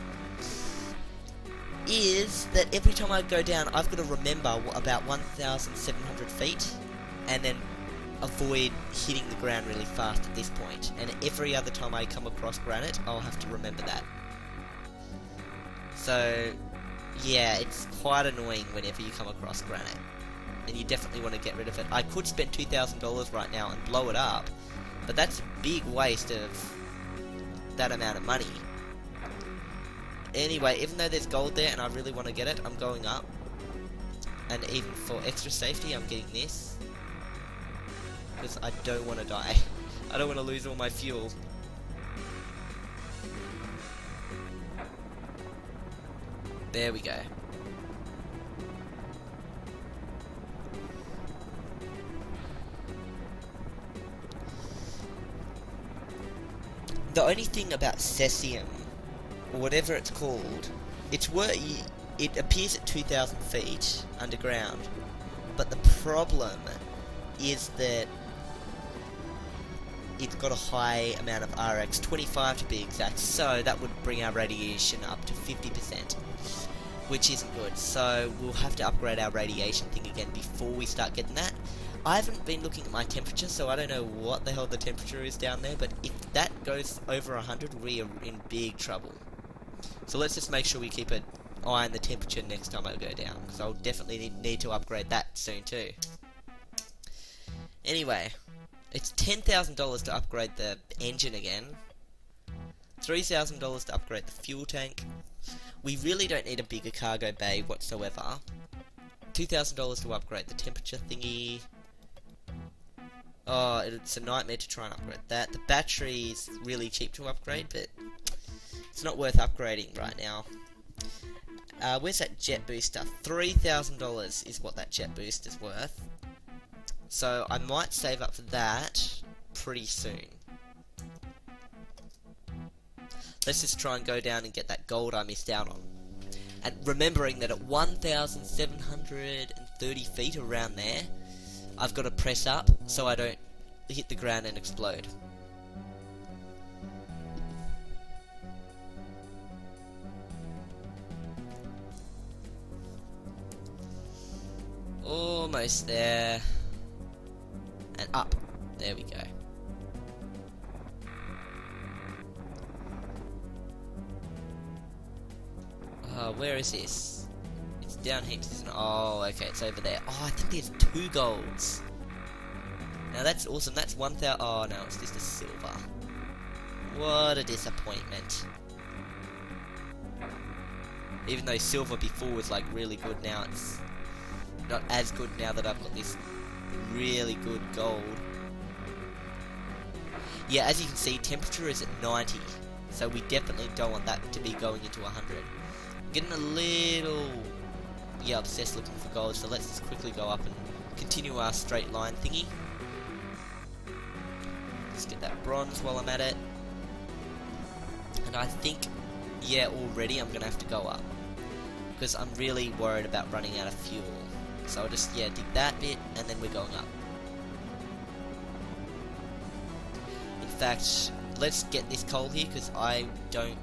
Speaker 1: is that every time I go down, I've got to remember about 1,700 feet, and then avoid hitting the ground really fast at this point. And every other time I come across granite, I'll have to remember that. So, yeah, it's quite annoying whenever you come across granite. And you definitely want to get rid of it. I could spend $2,000 right now and blow it up, but that's a big waste of that amount of money. Anyway, even though there's gold there and I really want to get it, I'm going up. And even for extra safety, I'm getting this. Because I don't want to die. I don't want to lose all my fuel. There we go. The only thing about cesium, or whatever it's called, it appears at 2,000 feet underground, but the problem is that it's got a high amount of RX, 25 to be exact, so that would bring our radiation up to 50%, which isn't good. So we'll have to upgrade our radiation thing again before we start getting that. I haven't been looking at my temperature, so I don't know what the hell the temperature is down there, but if that goes over 100, we are in big trouble. So let's just make sure we keep an eye on the temperature next time I go down, because I'll definitely need to upgrade that soon too. Anyway, it's $10,000 to upgrade the engine again, $3,000 to upgrade the fuel tank. We really don't need a bigger cargo bay whatsoever. $2,000 to upgrade the temperature thingy. Oh, it's a nightmare to try and upgrade that. The battery is really cheap to upgrade, but it's not worth upgrading right now. Where's that jet booster? $3,000 is what that jet boost is worth. So I might save up for that pretty soon. Let's just try and go down and get that gold I missed out on. And remembering that at 1,730 feet around there, I've got to press up so I don't hit the ground and explode. Almost there. And up. There we go. Where is this? It's down here, isn't it? Oh, okay, it's over there. Oh, I think there's 2 golds. Now that's awesome. That's 1,000. Oh no, it's just a silver. What a disappointment. Even though silver before was like really good, now it's not as good now that I've got this really good gold. Yeah, as you can see, temperature is at 90, so we definitely don't want that to be going into 100. I'm getting a little, yeah, obsessed looking for gold, so let's just quickly go up and continue our straight line thingy. Let's get that bronze while I'm at it. And I think, yeah, already I'm gonna have to go up, because I'm really worried about running out of fuel. So I'll just, yeah, dig that bit, and then we're going up. In fact, let's get this coal here, because I don't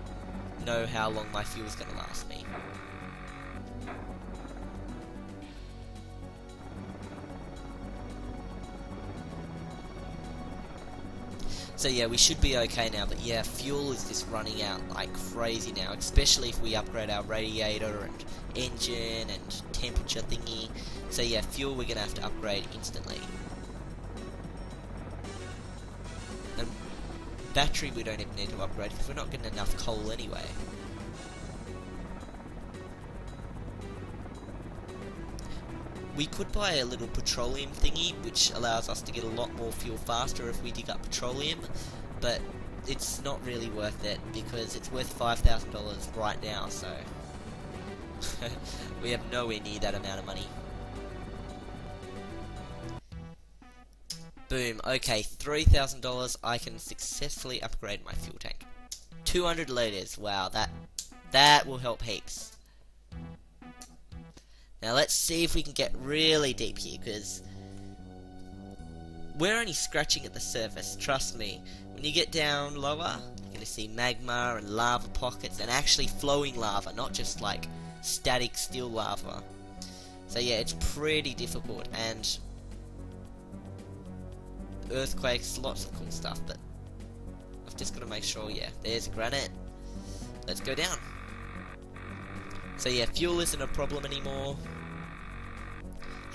Speaker 1: know how long my fuel's going to last me. So yeah, we should be okay now, but yeah, fuel is just running out like crazy now, especially if we upgrade our radiator and engine and temperature thingy. So yeah, fuel we're gonna have to upgrade instantly. And battery we don't even need to upgrade because we're not getting enough coal anyway. we could buy a little petroleum thingy, which allows us to get a lot more fuel faster if we dig up petroleum, but it's not really worth it, because it's worth $5,000 right now, so we have nowhere near that amount of money. Boom, okay, $3,000, I can successfully upgrade my fuel tank. 200 litres, wow, that will help heaps. Now let's see if we can get really deep here, because we're only scratching at the surface, trust me. When you get down lower, you're going to see magma and lava pockets, and actually flowing lava, not just like static still lava. So yeah, it's pretty difficult, and earthquakes, lots of cool stuff, but I've just got to make sure, yeah, there's granite. Let's go down. So yeah, fuel isn't a problem anymore.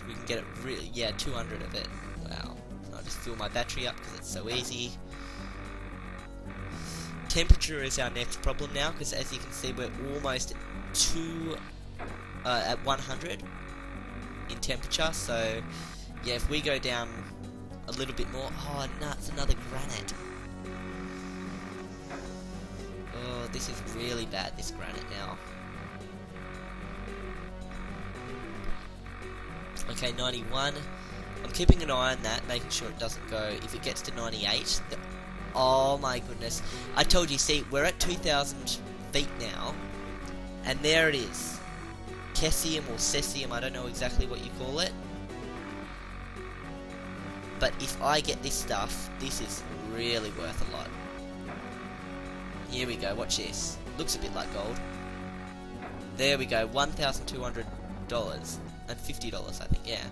Speaker 1: We can get it really, yeah, 200 of it. Wow. I'll just fill my battery up because it's so easy. Temperature is our next problem now, because as you can see, we're almost at 100 in temperature. So yeah, if we go down a little bit more, oh nuts, another granite. Oh, this is really bad, this granite now. Okay, 91. I'm keeping an eye on that, making sure it doesn't go. If it gets to 98, oh my goodness. I told you, see, we're at 2,000 feet now, and there it is. Cesium or cesium, I don't know exactly what you call it. But if I get this stuff, this is really worth a lot. Here we go, watch this. Looks a bit like gold. There we go, $1,200 and $50, I think, yeah.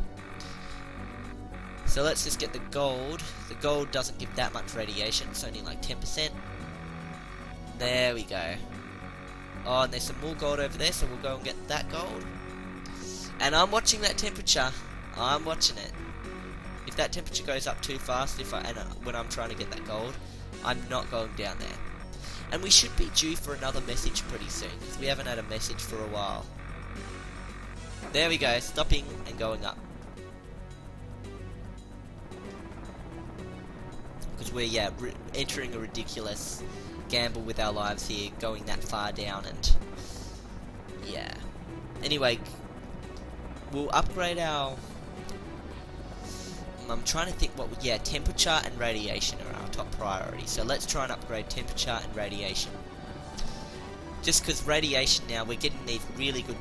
Speaker 1: So let's just get the gold. The gold doesn't give that much radiation, it's only like 10%. There we go. Oh, and there's some more gold over there, so we'll go and get that gold. And I'm watching that temperature. I'm watching it. If that temperature goes up too fast, when I'm trying to get that gold, I'm not going down there. And we should be due for another message pretty soon, because we haven't had a message for a while. There we go, stopping and going up. Because we're, yeah, entering a ridiculous gamble with our lives here, going that far down, and yeah. Anyway, we'll upgrade our... I'm trying to think what... Yeah, temperature and radiation are our top priority. So let's try and upgrade temperature and radiation. Just because radiation now, we're getting these really good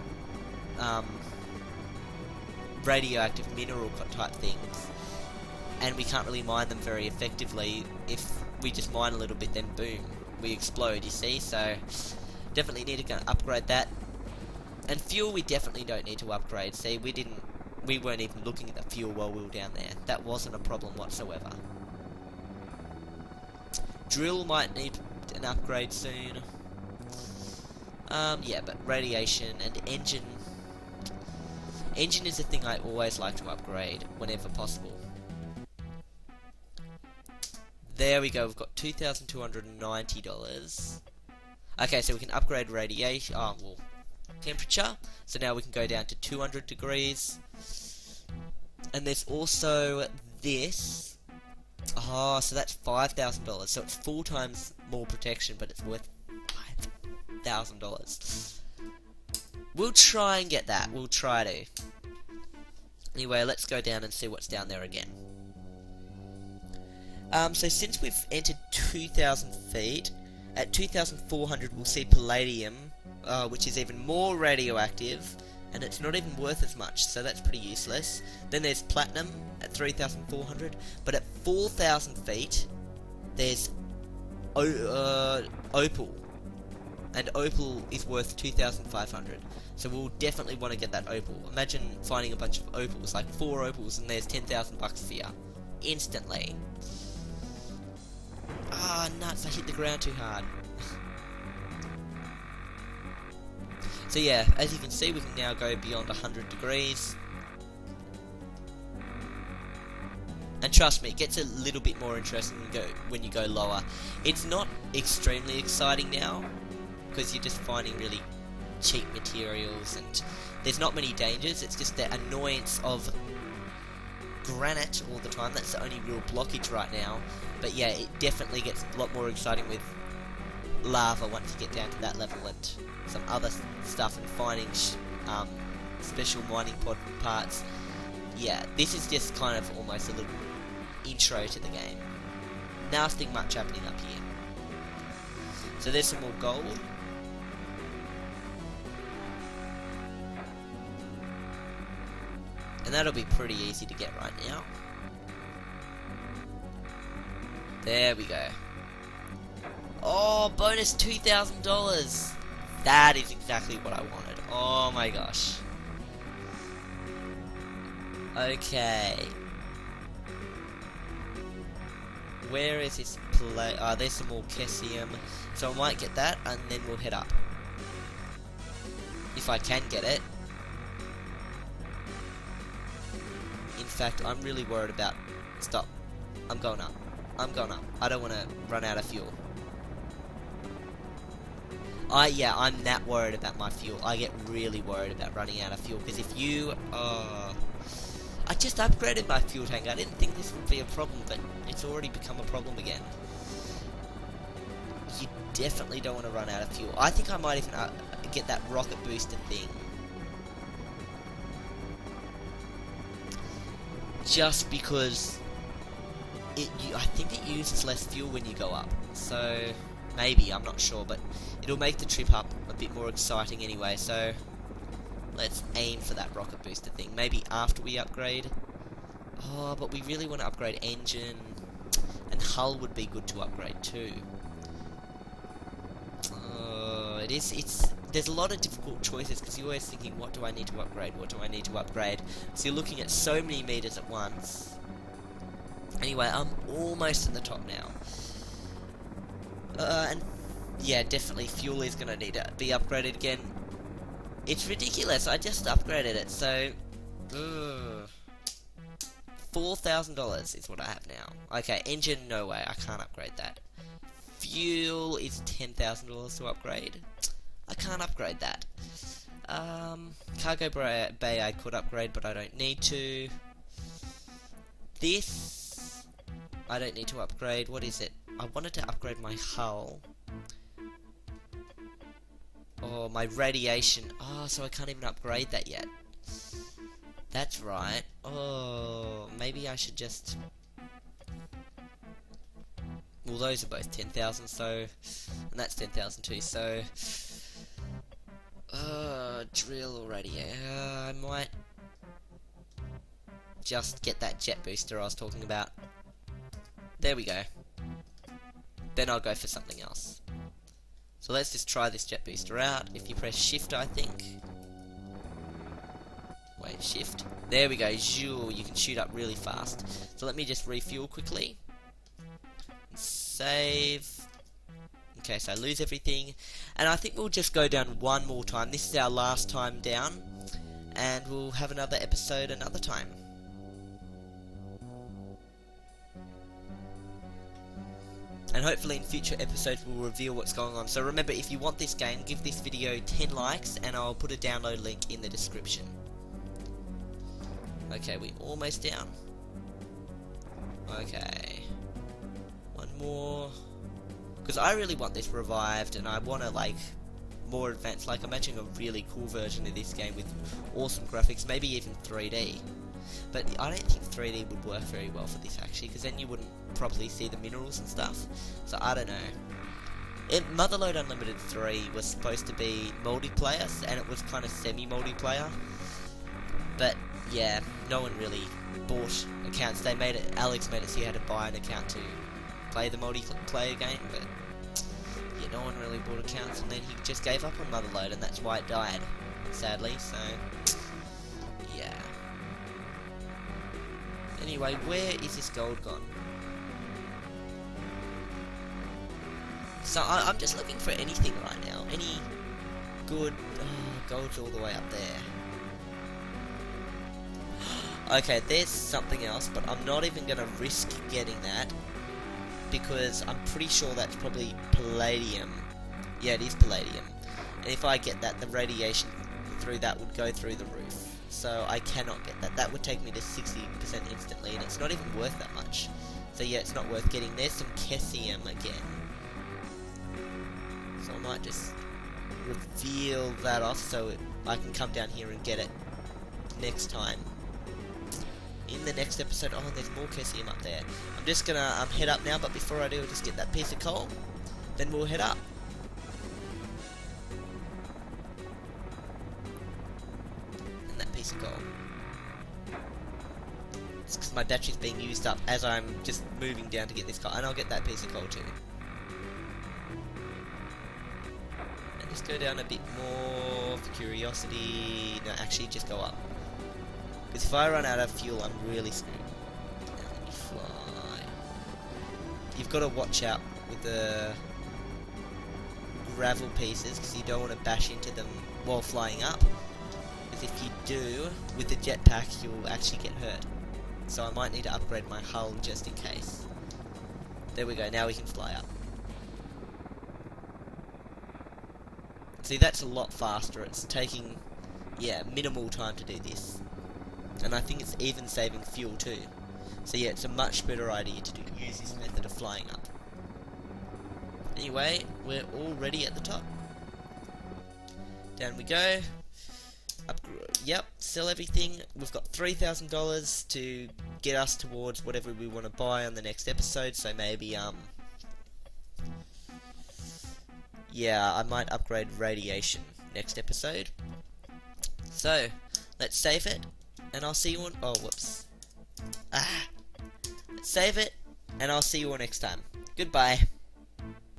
Speaker 1: radioactive mineral type things, and we can't really mine them very effectively. If we just mine a little bit, then boom, we explode, you see. So definitely need to upgrade that. And fuel, we definitely don't need to upgrade. See, we weren't even looking at the fuel while we were down there. That wasn't a problem whatsoever. Drill might need an upgrade soon. Yeah, but radiation and engine. Engine is a thing I always like to upgrade whenever possible. There we go, we've got $2,290. Okay, so we can upgrade radiation, temperature. So now we can go down to 200 degrees. And there's also this. Oh, so that's $5,000. So it's 4 times more protection, but it's worth $5,000. We'll try and get that. We'll try to. Anyway, let's go down and see what's down there again. So since we've entered 2,000 feet, at 2,400 we'll see palladium, which is even more radioactive, and it's not even worth as much, so that's pretty useless. Then there's platinum at 3,400, but at 4,000 feet, there's opal. And opal is worth 2,500. So we'll definitely want to get that opal. Imagine finding a bunch of opals, like 4 opals, and there's 10,000 bucks for you. Instantly. Ah, nuts, I hit the ground too hard. So yeah, as you can see, we can now go beyond 100 degrees. And trust me, it gets a little bit more interesting when you go lower. It's not extremely exciting now, because you're just finding really cheap materials, and there's not many dangers, it's just the annoyance of granite all the time. That's the only real blockage right now. But yeah, it definitely gets a lot more exciting with lava once you get down to that level, and some other stuff, and finding special mining pod parts. Yeah, this is just kind of almost a little intro to the game. Nothing much happening up here. So there's some more gold. And that'll be pretty easy to get right now. There we go. Oh, bonus $2,000. That is exactly what I wanted. Oh my gosh. Okay. Where is this play? There's some more Kessium. So I might get that, and then we'll head up. If I can get it. In fact, I'm really worried about... Stop. I'm going up. I'm going up. I don't want to run out of fuel. Yeah, I'm that worried about my fuel. I get really worried about running out of fuel, because if you... I just upgraded my fuel tank. I didn't think this would be a problem, but it's already become a problem again. You definitely don't want to run out of fuel. I think I might even get that rocket booster thing. Just because I think it uses less fuel when you go up. So maybe, I'm not sure, but it'll make the trip up a bit more exciting anyway. So let's aim for that rocket booster thing. Maybe after we upgrade. Oh, but we really want to upgrade engine, and hull would be good to upgrade too. There's a lot of difficult choices, because you're always thinking, what do I need to upgrade? What do I need to upgrade? So you're looking at so many meters at once. Anyway, I'm almost at the top now. And yeah, definitely fuel is gonna need to be upgraded again. It's ridiculous, I just upgraded it, so... $4,000 is what I have now. Okay, engine, no way, I can't upgrade that. Fuel is $10,000 to upgrade. I can't upgrade that. Cargo bay I could upgrade, but I don't need to. This... I don't need to upgrade. What is it? I wanted to upgrade my hull. Oh, my radiation. Oh, so I can't even upgrade that yet. That's right. Oh, maybe I should just... Well, those are both 10,000, so... And that's 10,000 too, so... drill already. I might... just get that jet booster I was talking about. There we go. Then I'll go for something else. So let's just try this jet booster out. If you press shift, I think. Wait, shift. There we go. Zoom, you can shoot up really fast. So let me just refuel quickly. Save. Okay, so I lose everything. And I think we'll just go down one more time. This is our last time down. And we'll have another episode another time. And hopefully in future episodes we'll reveal what's going on. So remember, if you want this game, give this video 10 likes and I'll put a download link in the description. Okay, we're almost down. Okay. One more. Because I really want this revived, and I want to, like, more advanced. Like, imagine a really cool version of this game with awesome graphics, maybe even 3D. But I don't think 3D would work very well for this, actually, because then you wouldn't properly see the minerals and stuff. So, I don't know. Motherload Unlimited 3 was supposed to be multiplayer, and it was kind of semi-multiplayer. But, yeah, no one really bought accounts. Alex made it so you had to buy an account to play the multiplayer game, but yeah, no one really bought accounts, and then he just gave up on Motherload, and that's why it died, sadly, so, yeah. Anyway, where is this gold gone? So, I'm just looking for anything right now, any good, gold's all the way up there. Okay, there's something else, but I'm not even gonna risk getting that, because I'm pretty sure that's probably palladium. Yeah, it is palladium. And if I get that, the radiation through that would go through the roof. So I cannot get that. That would take me to 60% instantly, and it's not even worth that much. So yeah, it's not worth getting. There's some Kethium again. So I might just reveal that off so I can come down here and get it next time. In the next episode. Oh, there's more Kethium up there. I'm just gonna head up now, but before I do, I'll just get that piece of coal. Then we'll head up. And that piece of coal. It's because my battery's being used up as I'm just moving down to get this coal. And I'll get that piece of coal too. And just go down a bit more for curiosity. No, actually just go up. Because if I run out of fuel, I'm really screwed. Now let me fly. You've got to watch out with the gravel pieces, because you don't want to bash into them while flying up. Because if you do, with the jetpack, you'll actually get hurt. So I might need to upgrade my hull just in case. There we go, now we can fly up. See, that's a lot faster. It's taking, yeah, minimal time to do this. And I think it's even saving fuel too. So yeah, it's a much better idea to use this method of flying up. Anyway, we're already at the top. Down we go. Yep, sell everything. We've got $3,000 to get us towards whatever we want to buy on the next episode. So maybe, yeah, I might upgrade radiation next episode. So, let's save it. And I'll see you on... Oh, whoops. Let's save it. And I'll see you all next time. Goodbye.